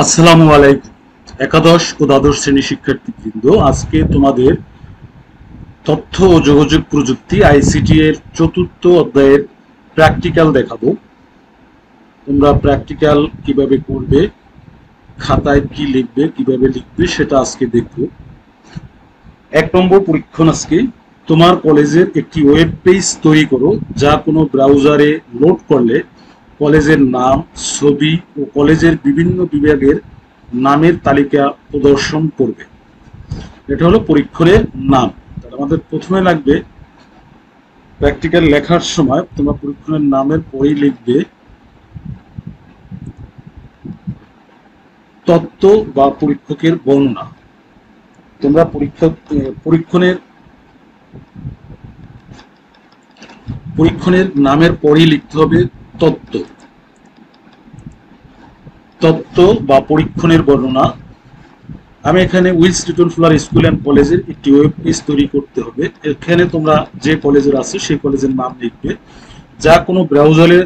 আসসালামু আলাইকুম। একাদশ ও দ্বাদশ শ্রেণীর শিক্ষার্থীবৃন্দ, আজকে তোমাদের তথ্য ও যোগাযোগ প্রযুক্তি আইসিটি এর চতুর্থ অধ্যায়ের প্র্যাকটিক্যাল দেখাবো। তোমরা প্র্যাকটিক্যাল কিভাবে করবে, খাতায় কি লিখবে, কিভাবে লিখবে সেটা আজকে দেখব। 1 নম্বর পরীক্ষণ আজকে। তোমার কলেজের একটি ওয়েব পেজ তৈরি করো যা কোনো ব্রাউজারে লোড করলে কলেজের নাম, ছবি ও কলেজের বিভিন্ন বিভাগের নামের তালিকা প্রদর্শন করবে। এটা হলো পরীক্ষণের নাম। তাহলে আমাদের প্রথমে লাগবে প্র্যাকটিক্যাল লেখার সময় তোমরা পরীক্ষণের নামের পরেই লিখবে তত্ত্ব বা পরীক্ষকের বর্ণনা। তোমরা পরীক্ষণের নামের পরেই লিখতে হবে তত্ত্ব তত্ত্ব বা পরীক্ষণের বর্ণনা। আমি এখানে Wills little flower school and কলেজের একটি ওয়েব পেজ তৈরি করতে হবে। এখানে তোমরা যে কলেজের আছে সেই কলেজের নাম লিখবে, যা কোনো ব্রাউজারে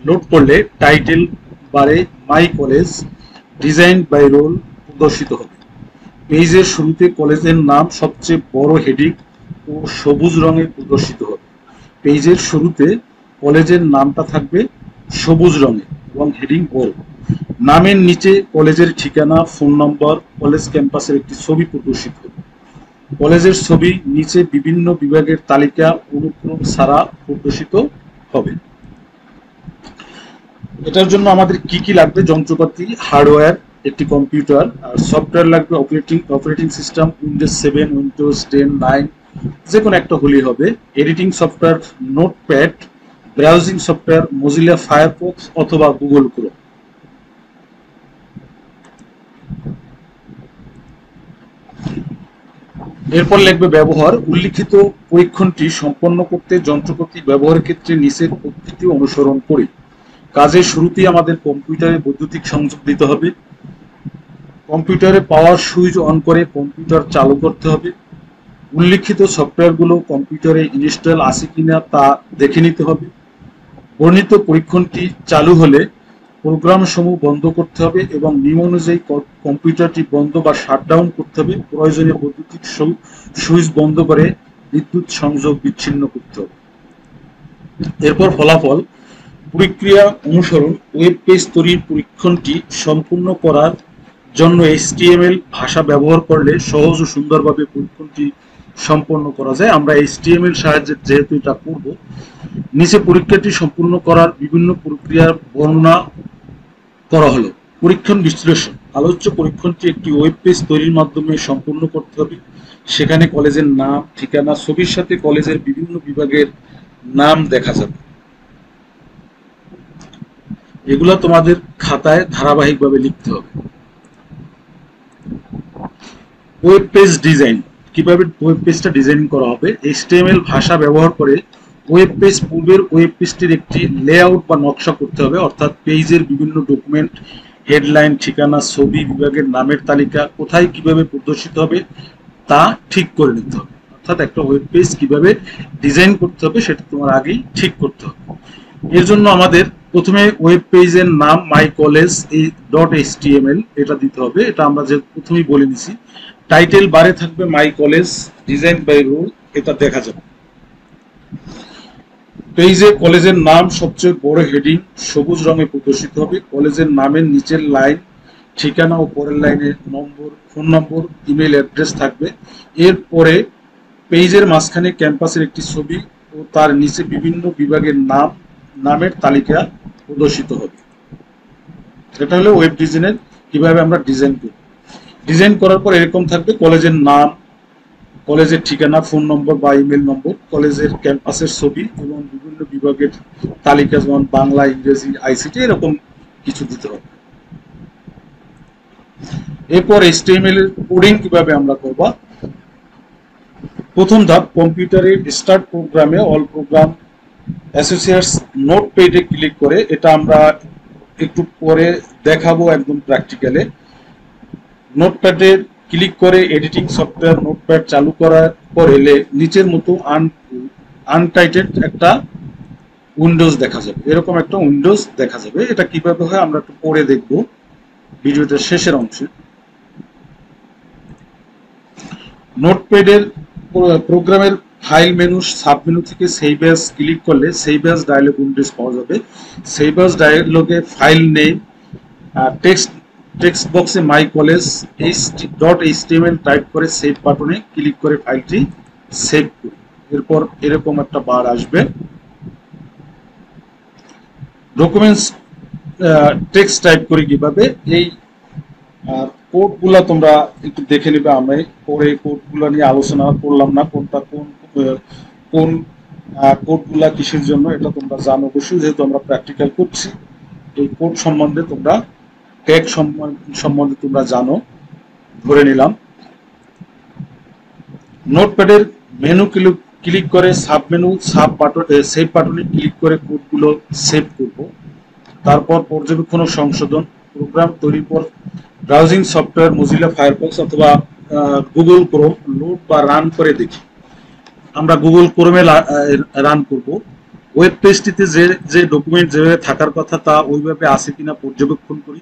লোড করলে টাইটেল বারে my college design by roll প্রদর্শিত হবে। পেজের শুরুতে কলেজের নাম সবচেয়ে বড় হেডিং ও সবুজ রঙে প্রদর্শিত হবে। পেজের শুরুতে কলেজের নামটা থাকবে সবুজ রঙে এবং হেডিং বড়। নামের নিচে কলেজের ঠিকানা, ফোন নম্বর, কলেজ ক্যাম্পাসের একটি ছবি প্রদর্শিত হবে। কলেজের ছবি নিচে বিভিন্ন বিভাগের তালিকা অনুক্রম ছাড়া প্রদর্শিত হবে। এটার জন্য আমাদের কি কি লাগবে? যন্ত্রপাতি, হার্ডওয়্যার, একটি কম্পিউটার, আর সফটওয়্যার লাগবে অপারেটিং সিস্টেম উইন্ডোজ 7, উইন্ডোজ 10, 9, যে কোনো একটা হলেই হবে। Editing software notepad, browsing software Mozilla Firefox অথবা গুগল ক্রোম। এরপর লিখবে ব্যবহার। উল্লিখিত পরীক্ষণটি সম্পন্ন করতে যন্ত্রপাতি ব্যবহারের ক্ষেত্রে নিচের পদ্ধতি অনুসরণ করি। কাজের শুরুতেই আমাদের কম্পিউটারে বৈদ্যুতিক সংযোগ দিতে হবে। কম্পিউটারে পাওয়ার সুইচ অন করে কম্পিউটার চালু করতে হবে। উল্লিখিত সফটওয়্যারগুলো কম্পিউটারে ইনস্টল আছে কিনা তা দেখে নিতে হবে। বর্ণিত পরীক্ষণটি চালু হলে প্রোগ্রাম সমূহ বন্ধ করতে হবে এবং নিয়ম অনুযায়ী কম্পিউটারটি বন্ধ বা শাটডাউন করতে হবে। প্রয়োজনে বৈদ্যুতিক সুইচ বন্ধ করে বিদ্যুৎ সংযোগ বিচ্ছিন্ন করতে হবে। এরপর ফলাফল। প্রক্রিয়া অনুসরণ। ওয়েব পেজ তৈরির পরীক্ষণটি সম্পূর্ণ করার জন্য HTML ভাষা ব্যবহার করলে সহজ ও সুন্দরভাবে পরীক্ষণটি সম্পন্ন করা যায়। আমরা HTML সাহায্যে যেহেতু এটা করব, নিচে পরীক্ষাটি সম্পূর্ণ করার বিভিন্ন প্রক্রিয়ার বর্ণনা করা হলো। পরীক্ষণ বিশ্লেষণ। আলোচ্য পরীক্ষণটি একটি ওয়েব পেজ তৈরির মাধ্যমে সম্পূর্ণ করতে হবে। সেখানে কলেজের নাম, ঠিকানা, ছবির সাথে কলেজের বিভিন্ন বিভাগের নাম দেখা যাবে। এগুলো তোমাদের খাতায় ধারাবাহিকভাবে লিখতে হবে। Web page design. কিভাবে ওয়েব পেজটা ডিজাইন করা হবে? HTML ভাষা ব্যবহার করে ওয়েব পেজ পূর্বের ওয়েব পেজটির একটি লেআউট বা নকশা করতে হবে, অর্থাৎ পেজের বিভিন্ন ডকুমেন্ট, হেডলাইন, ঠিকানা, ছবি, বিভাগের নামের তালিকা কোথায় কিভাবে প্রদর্শিত হবে তা ঠিক করে নিতে হবে। অর্থাৎ একটা ওয়েব পেজ কিভাবে ডিজাইন করতে হবে সেটা তোমার আগেই ঠিক করতে হবে। এর জন্য আমাদের প্রথমে ওয়েব পেজের নাম মাই কলেজ .html এটা দিতে হবে। এটা আমরা যে প্রথমেই বলে নিছি। টাইটেল বারে থাকবে my college design by rule, এটা দেখা যাবে। পেজে কলেজের নাম সবচেয়ে বড় হেডিং সবুজ রঙে প্রদর্শিত হবে। কলেজের নামের নিচের লাইন ঠিকানা ও পরের লাইনে নম্বর, ফোন নম্বর, ইমেল অ্যাড্রেস থাকবে। এরপরে পেজের মাঝখানে ক্যাম্পাসের একটি ছবি ও তার নিচে বিভিন্ন বিভাগের নামের তালিকা প্রদর্শিত হবে। এটা হলো ওয়েব ডিজাইনের কিভাবে আমরা ডিজাইন করি। ডিজাইন করার পর এরকম থাকবে কলেজের নাম, কলেজের ঠিকানা, ফোন নম্বর বা ইমেল নম্বর, কলেজের ক্যাম্পাসের ছবি এবং বিভিন্ন বিভাগের তালিকা, যেমন বাংলা, ইংরেজি, আইসিটি, এরকম কিছু দিতে হবে। এরপর HTML এর কোডিং কিভাবে আমরা করব? প্রথম ধাপ, কম্পিউটারে স্টার্ট প্রোগ্রামে অল প্রোগ্রাম অ্যাসোসিয়েটস নোটপ্যাডে ক্লিক করে, এটা আমরা একটু পরে দেখাবো একদম প্র্যাকটিক্যালে। নোটপ্যাডে ক্লিক করে এডিটিং সফটওয়্যার নোটপ্যাড চালু করার পরে নিচের মতো আনটাইটেড একটা উইন্ডোজ দেখা যাবে। এরকম একটা উইন্ডোজ দেখা যাবে। এটা কিভাবে হয় আমরা একটু পরে দেখব। ভিডিওটার শেষের অংশে। নোটপ্যাডের প্রোগ্রামের ফাইল মেনু সাব মেনু থেকে সেভ অ্যাজ ক্লিক করলে সেভ অ্যাজ ডায়লগ উইন্ডোজ পাওয়া যাবে। সেভ অ্যাজ ডায়লগে ফাইল নেম টেক্সট বক্সে মাই কলেজ .html টাইপ করে সেভ বাটনে ক্লিক করে ফাইলটি সেভ করি। এরপর এরকম একটা বার আসবে। ডকুমেন্টস টেক্সট টাইপ করি কিভাবে, এই কোডগুলা তোমরা একটু দেখে নেবে। আমি পরে কোডগুলা নিয়ে আলোচনা করলাম না, কোনটা কোন কোডগুলা কিসের জন্য এটা তোমরা জানো অবশ্যই, যেহেতু আমরা প্র্যাকটিক্যাল করছি। এই কোড সম্বন্ধে তোমরা ট্যাগ সম্বন্ধে তোমরা জানো, ধরে নিলাম। নোটপ্যাডের মেনু ক্লিক করে সাব মেনু সেভ বাটনে ক্লিক করে কোডগুলো সেভ করব। তারপর পর্যবেক্ষণ ও সংশোধন, প্রোগ্রাম তৈরির পর ব্রাউজিং সফটওয়্যার মোজিলা ফায়ারফক্স অথবা গুগল ক্রোম লোড বা রান করে দেখি। আমরা গুগল ক্রোমে রান করব। ওয়েব পেজটিতে যে ডকুমেন্ট যেভাবে থাকার কথা তা ওইভাবে আছে কিনা পর্যবেক্ষণ করি,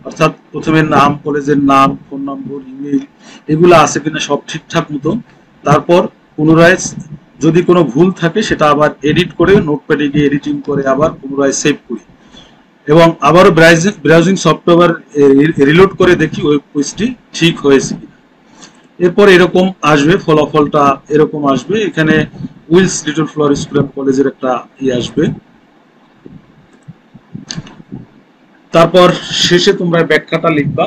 অর্থাৎ প্রথমে নাম, কলেজের নাম, ফোন নম্বর, ইমেইল এগুলো আছে কিনা সব ঠিকঠাক মতো। তারপর পুনরায় যদি কোনো ভুল থাকে সেটা আবার এডিট করে নোটপ্যাডে গিয়ে এডিটিং করে আবার পুনরায় সেভ করি এবং আবারও ব্রাউজিং সফটওয়্যার রিলোড করে দেখি ওয়েব পেজটি ঠিক হয়েছে কিনা। এরপর এরকম আসবে, ফলাফলটা এরকম আসবে। এখানে Wills little flower school and কলেজের একটা আসবে। তারপর শেষে তোমরা ব্যাখ্যাটা লিখবা।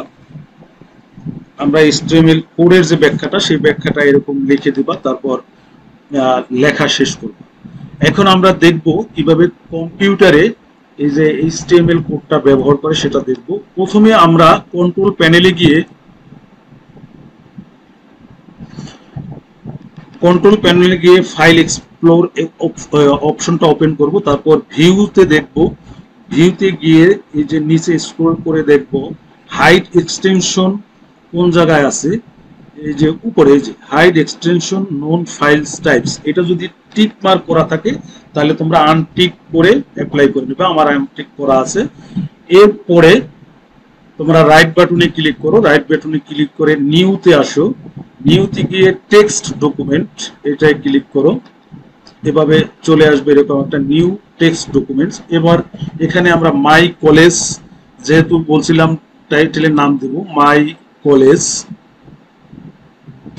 আমরা HTML কোডের যে ব্যাখ্যাটা সেই ব্যাখ্যাটা এরকম লিখে দিবা, তারপর লেখা শেষ করব। এখন আমরা দেখব কিভাবে কম্পিউটারে এই যে HTML কোডটা ব্যবহার করে সেটা দেখব। প্রথমে আমরা কন্ট্রোল প্যানেলে গিয়ে ফাইল এক্সপ্লোর অপশনটা ওপেন করব। তারপর ভিউতে দেখব, ভিউতে গিয়ে এই যে নিচে স্ক্রল করে দেখব হাইড এক্সটেনশন কোন জায়গায় আছে। এই যে উপরে এই যে হাইড এক্সটেনশন নন ফাইলস টাইপস, এটা যদি টিক মার্ক করা থাকে তাহলে তোমরা আনটিক করে অ্যাপ্লাই করে নেবে। আমার আনটিক করা আছে। এরপরে তোমরা রাইট বাটনে ক্লিক করো, রাইট বাটনে ক্লিক করে নিউতে আসো, নিউতে গিয়ে টেক্সট ডকুমেন্ট এটায় ক্লিক করো। এভাবে চলে আসবে এরকম একটা নিউ টেক্সট ডকুমেন্টস। এবার এখানে আমরা মাই কলেজ, যেহেতু বলছিলাম টাইটেলের নাম দেব মাই কলেজ,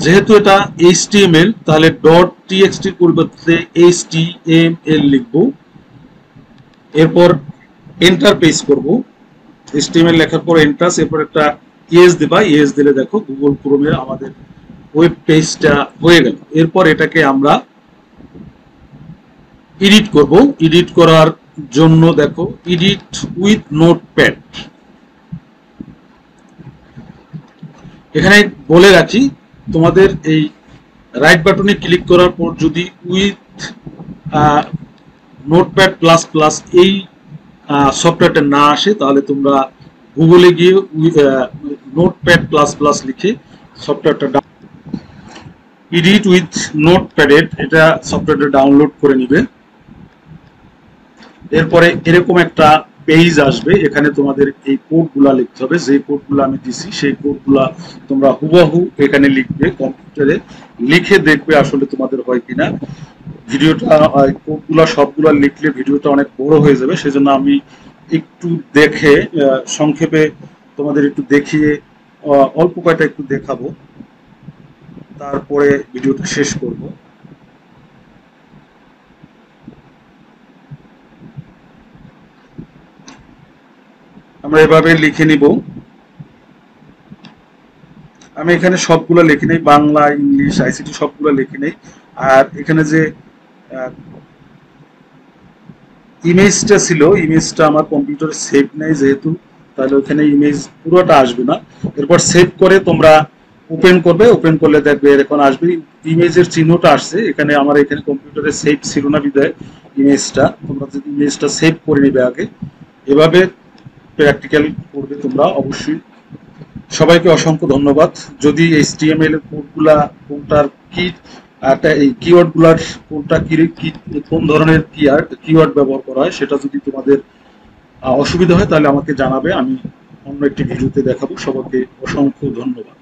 যেহেতু এটা HTML তাহলে .txt এর পরিবর্তে HTML লিখব। এরপর এন্টার পেজ করব, HTML লেখার পর এন্টার, এরপর একটা ইয়েস দিবা। ইয়েস দিলে দেখো গুগল ক্রোমে আমাদের ওয়েব পেজটা হয়ে গেল। এরপর এটাকে আমরা এডিট করব। এডিট করার জন্য দেখো এডিট উইথ নোটপ্যাড। এখানে বলে রাখি, তোমাদের এই রাইট বাটনে ক্লিক করার পর যদি উইথ নোটপ্যাড প্লাস প্লাস এই সফটওয়্যারটা না আসে তাহলে তোমরা গুগলে গিয়ে নোটপ্যাড প্লাস প্লাস লিখে সফটওয়্যারটা এডিট উইথ নোটপ্যাডেড এটা সফটওয়্যারটা ডাউনলোড করে নিবে। এরপরে এরকম একটা পেজ আসবে, এখানে তোমাদের এই কোডগুলা লিখতে হবে। যে কোডগুলো আমি দিছি সেই কোডগুলা তোমরা হুবহু এখানে লিখবে, কম্পিউটারে লিখে দেখবে আসলে তোমাদের হয় কিনা। ভিডিওটা কোডগুলা সবগুলা লিখলে ভিডিওটা অনেক বড় হয়ে যাবে, সেজন্য আমি একটু দেখে সংক্ষেপে তোমাদের একটু দেখিয়ে অল্প কয়টা একটু দেখাবো, তারপরে ভিডিওটা শেষ করব। আমরা এভাবে লিখে নিব। আমি এখানে সবগুলো লিখে নেই, বাংলা, ইংলিশ, ICT সবগুলো লিখে নেই। আর এখানে যে ইমেজটা ছিল, ইমেজটা আমার কম্পিউটারে সেভ নেই যেহেতু, তাহলে ওখানে ইমেজ পুরোটা আসবে না। এরপর সেভ করে তোমরা ওপেন করবে, ওপেন করলে দেখবে এরকম আসবে, ইমেজের চিহ্নটা আসছে। এখানে আমার এখানে কম্পিউটারে সেভ ছিল না বিধায় ইমেজটা, তোমরা যদি ইমেজটা সেভ করে নিবে আগে। এভাবে প্র্যাকটিক্যাল করবে তোমরা অবশ্যই। সবাইকে অসংখ্য ধন্যবাদ। যদি HTML এর কোডগুলা কোনটার কি এই কিওয়ার্ডগুলার কোনটা কোন ধরনের কিওয়ার্ড ব্যবহার করা হয় সেটা যদি তোমাদের অসুবিধা হয় তাহলে আমাকে জানাবে, আমি অন্য একটি ভিডিওতে দেখাবো। সবাইকে অসংখ্য ধন্যবাদ।